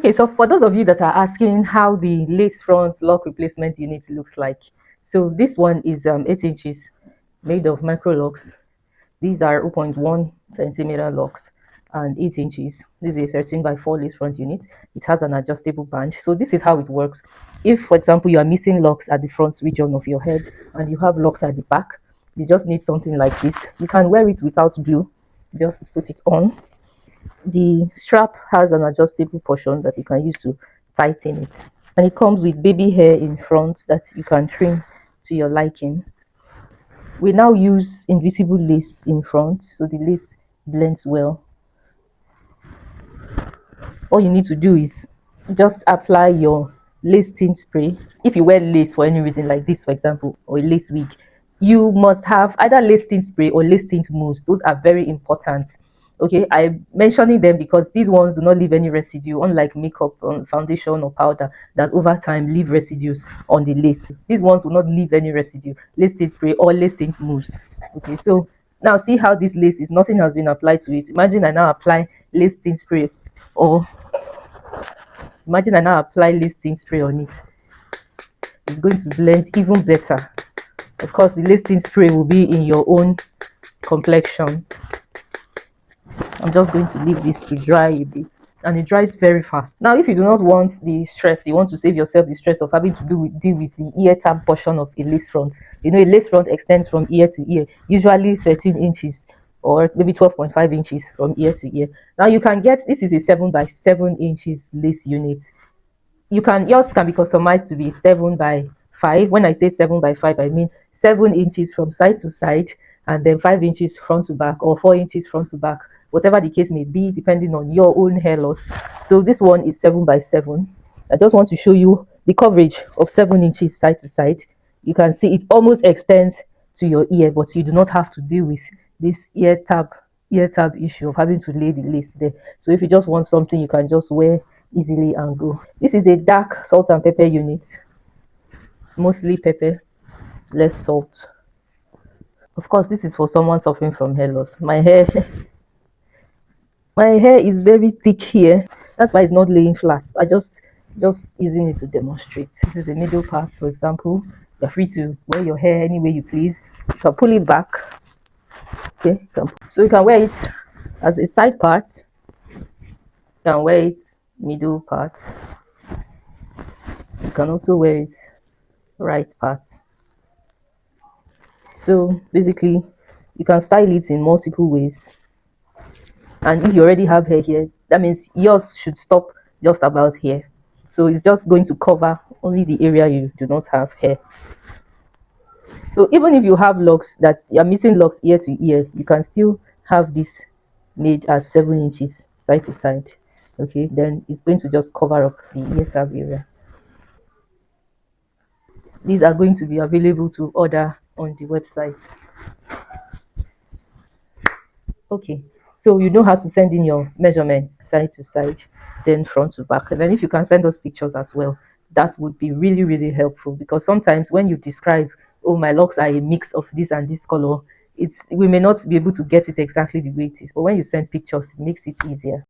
Okay, so for those of you that are asking how the lace front lock replacement unit looks like, so this one is 8 inches made of micro locks. These are 0.1 centimeter locks and 8 inches. This is a 13 by 4 lace front unit. It has an adjustable band. So this is how it works. If, for example, you are missing locks at the front region of your head and you have locks at the back, you just need something like this. You can wear it without glue. Just put it on. The strap has an adjustable portion that you can use to tighten it, and it comes with baby hair in front that you can trim to your liking. We now use invisible lace in front, so the lace blends well. All you need to do is just apply your lace tint spray. If you wear lace for any reason, like this for example, or a lace wig, you must have either lace tint spray or lace tint mousse. Those are very important. Okay, I'm mentioning them because these ones do not leave any residue, unlike makeup, foundation or powder that over time leave residues on the lace. These ones will not leave any residue. Lace tint spray or lace tint mousse. Okay, so now see how this lace is, nothing has been applied to it. Imagine I now apply lace tint spray, or imagine I now apply lace tint spray on it. It's going to blend even better. Of course, the lace tint spray will be in your own complexion. I'm just going to leave this to dry a bit, and it dries very fast. Now, if you do not want the stress, you want to save yourself the stress of having to deal with the ear tab portion of a lace front. You know, a lace front extends from ear to ear, usually 13 inches or maybe 12.5 inches from ear to ear. Now you can get, this is a 7 by 7 inches lace unit. Yours can be customized to be 7 by 5. When I say 7 by 5, I mean 7 inches from side to side, and then 5 inches front to back, or 4 inches front to back, whatever the case may be, depending on your own hair loss. So this one is 7 by 7. I just want to show you the coverage of 7 inches side to side. You can see it almost extends to your ear, but you do not have to deal with this ear tab issue of having to lay the lace there. So if you just want something you can just wear easily and go. This is a dark salt and pepper unit, mostly pepper, less salt. Of course, this is for someone suffering from hair loss. My hair my hair is very thick here, that's why it's not laying flat. I just using it to demonstrate. This is a middle part, for example. You're free to wear your hair any way you please. You can pull it back. Okay, so you can wear it as a side part, you can wear it middle part, you can also wear it right part. So basically you can style it in multiple ways. And if you already have hair here, that means yours should stop just about here. So it's just going to cover only the area you do not have hair. So even if you have locks, that you're missing locks ear to ear, you can still have this made as 7 inches side to side. Okay, then it's going to just cover up the ear tab area. These are going to be available to order on the website. Okay, so you know how to send in your measurements side to side, then front to back. And then if you can send us pictures as well, that would be really, really helpful, because sometimes when you describe, oh, my locks are a mix of this and this color, we may not be able to get it exactly the way it is. But when you send pictures, it makes it easier.